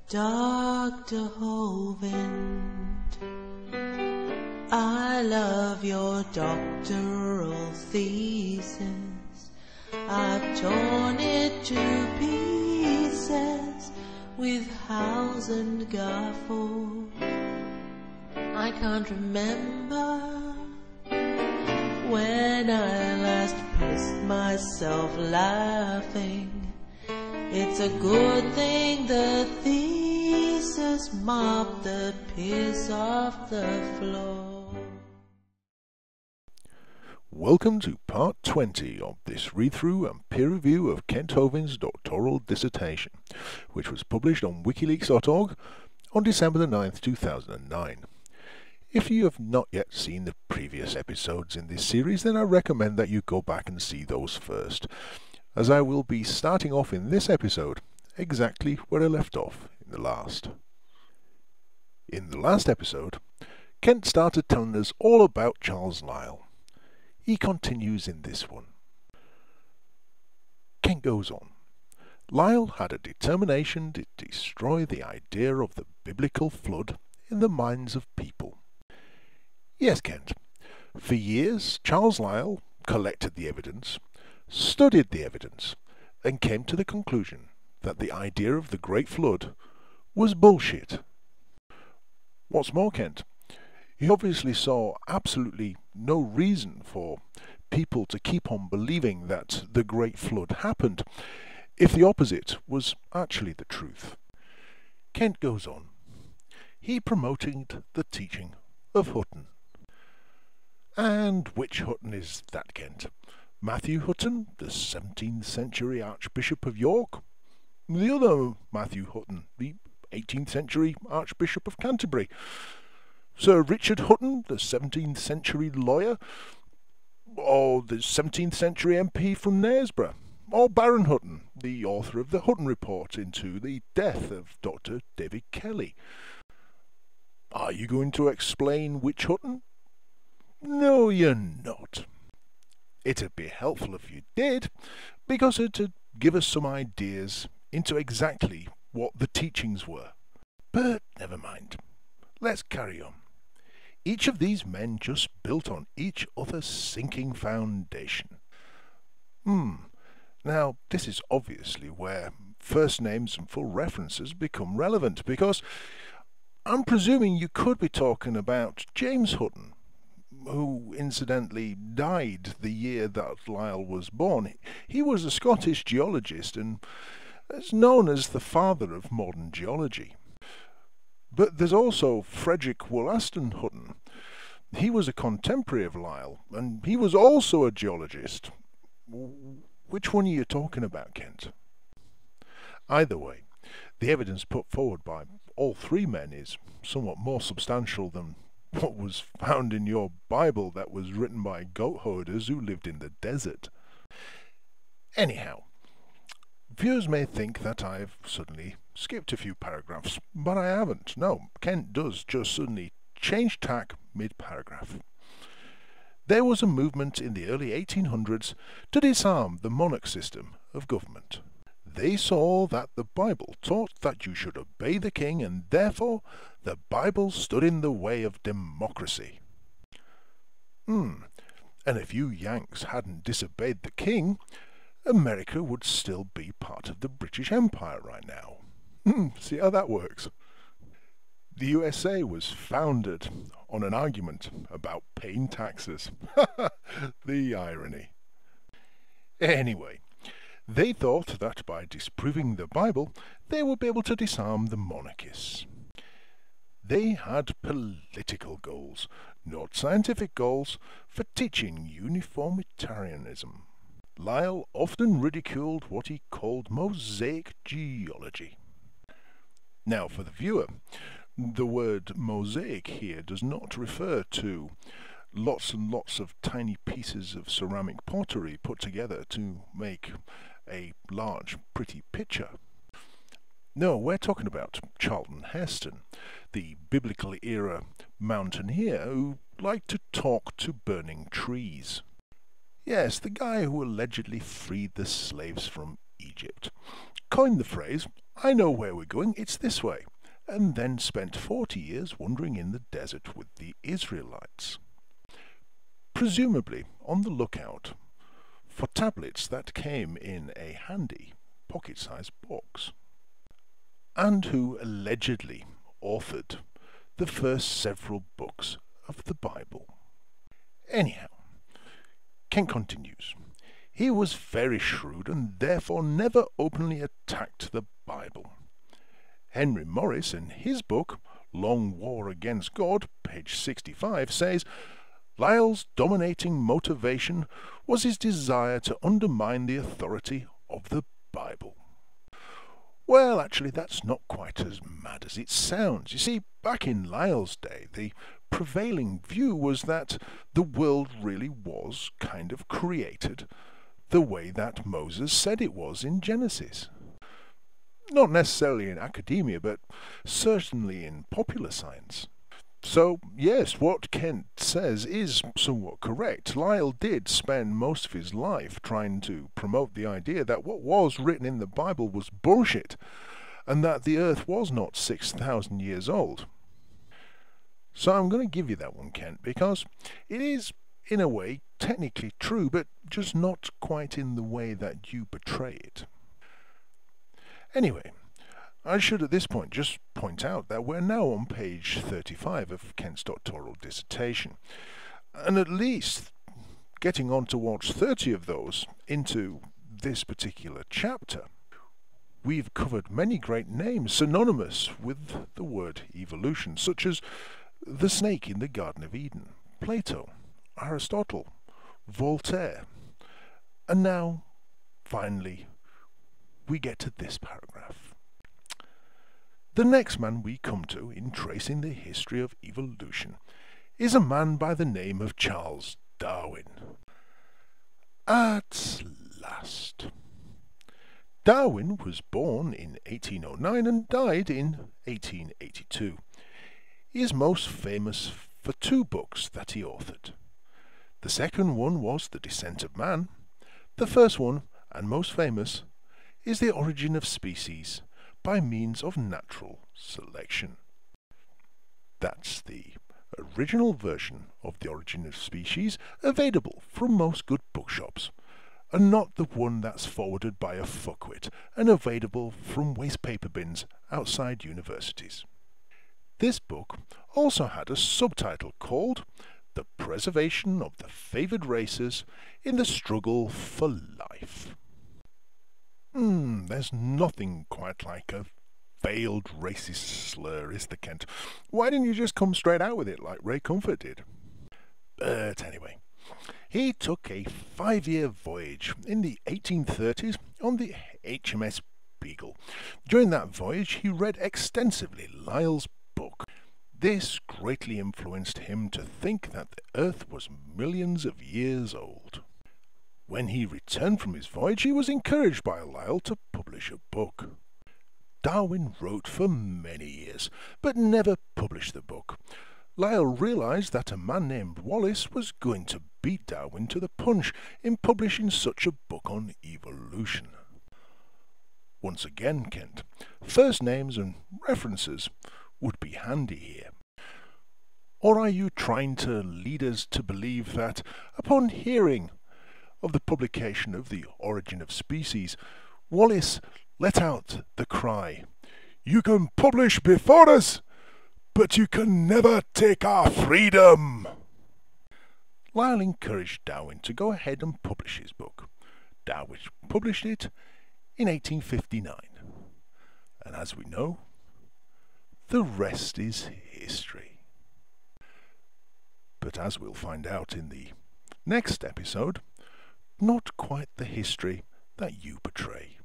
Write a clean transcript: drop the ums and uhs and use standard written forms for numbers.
Dr. Hovind, I love your doctoral thesis. I've torn it to pieces with house and gaffle. I can't remember when I last pissed myself laughing. It's a good thing the thesis mopped the piss off the floor. Welcome to part 20 of this read-through and peer review of Kent Hovind's doctoral dissertation, which was published on wikileaks.org on December the 9th, 2009. If you have not yet seen the previous episodes in this series, then I recommend that you go back and see those first, as I will be starting off in this episode exactly where I left off in the last. In the last episode, Kent started telling us all about Charles Lyell. He continues in this one. Kent goes on. Lyell had a determination to destroy the idea of the biblical flood in the minds of people. Yes, Kent. For years, Charles Lyell collected the evidence, studied the evidence, and came to the conclusion that the idea of the Great Flood was bullshit. What's more, Kent, he obviously saw absolutely no reason for people to keep on believing that the Great Flood happened if the opposite was actually the truth. Kent goes on. He promoted the teaching of Hutton. And which Hutton is that, Kent? Matthew Hutton, the 17th century Archbishop of York? The other Matthew Hutton, the 18th century Archbishop of Canterbury? Sir Richard Hutton, the 17th century lawyer? Or the 17th century MP from Knaresborough? Or Baron Hutton, the author of the Hutton Report into the death of Dr. David Kelly? Are you going to explain which Hutton? No, you're not. It'd be helpful if you did, because it'd give us some ideas into exactly what the teachings were. But never mind. Let's carry on. Each of these men just built on each other's sinking foundation. Now, this is obviously where first names and full references become relevant, because I'm presuming you could be talking about James Hutton, who incidentally died the year that Lyell was born. He was a Scottish geologist and is known as the father of modern geology. But there's also Frederick Wollaston Hutton. He was a contemporary of Lyell, and he was also a geologist. Which one are you talking about, Kent? Either way, the evidence put forward by all three men is somewhat more substantial than what was found in your Bible that was written by goat herders who lived in the desert. Anyhow, viewers may think that I've suddenly skipped a few paragraphs, but I haven't. No, Kent does just suddenly change tack mid-paragraph. There was a movement in the early 1800s to disarm the monarch system of government. They saw that the Bible taught that you should obey the king, and therefore the Bible stood in the way of democracy. And if you Yanks hadn't disobeyed the king, America would still be part of the British Empire right now. See how that works? The USA was founded on an argument about paying taxes. The irony. Anyway, they thought that by disproving the Bible, they would be able to disarm the monarchists. They had political goals, not scientific goals, for teaching uniformitarianism. Lyell often ridiculed what he called mosaic geology. Now, for the viewer, the word mosaic here does not refer to lots and lots of tiny pieces of ceramic pottery put together to make a large, pretty picture. No, we're talking about Charlton Heston, the biblical era mountaineer who liked to talk to burning trees. Yes, the guy who allegedly freed the slaves from Egypt. Coined the phrase, I know where we're going, it's this way, and then spent 40 years wandering in the desert with the Israelites, presumably on the lookout for tablets that came in a handy pocket-sized box, and who allegedly authored the first several books of the Bible. Anyhow, Kent continues. He was very shrewd and therefore never openly attacked the Bible. Henry Morris, in his book, Long War Against God, page 65, says, Lyell's dominating motivation was his desire to undermine the authority of the Bible. Well, actually, that's not quite as mad as it sounds. You see, back in Lyell's day, the prevailing view was that the world really was kind of created the way that Moses said it was in Genesis. Not necessarily in academia, but certainly in popular science. So, yes, what Kent says is somewhat correct. Lyell did spend most of his life trying to promote the idea that what was written in the Bible was bullshit, and that the earth was not 6,000 years old. So I'm going to give you that one, Kent, because it is, in a way, technically true, but just not quite in the way that you portray it. Anyway, I should at this point just point out that we're now on page 35 of Kent's doctoral dissertation, and at least getting on towards 30 of those into this particular chapter. We've covered many great names synonymous with the word evolution, such as the snake in the Garden of Eden, Plato, Aristotle, Voltaire, and now, finally, we get to this paragraph. The next man we come to in tracing the history of evolution is a man by the name of Charles Darwin. At last. Darwin was born in 1809 and died in 1882. He is most famous for two books that he authored. The second one was The Descent of Man. The first one, and most famous, is The Origin of Species by means of natural selection. That's the original version of The Origin of Species, available from most good bookshops, and not the one that's forwarded by a fuckwit and available from waste paper bins outside universities. This book also had a subtitle called The Preservation of the Favoured Races in the Struggle for Life. There's nothing quite like a veiled racist slur, is there, Kent? Why didn't you just come straight out with it like Ray Comfort did? But anyway, he took a 5-year voyage in the 1830s on the HMS Beagle. During that voyage, he read extensively Lyell's book. This greatly influenced him to think that the Earth was millions of years old. When he returned from his voyage, he was encouraged by Lyell to publish a book. Darwin wrote for many years, but never published the book. Lyell realized that a man named Wallace was going to beat Darwin to the punch in publishing such a book on evolution. Once again, Kent, first names and references would be handy here. Or are you trying to lead us to believe that, upon hearing of the publication of The Origin of Species, Wallace let out the cry, "You can publish before us, but you can never take our freedom"? Lyell encouraged Darwin to go ahead and publish his book. Darwin published it in 1859. And as we know, the rest is history. But as we'll find out in the next episode, not quite the history that you portray.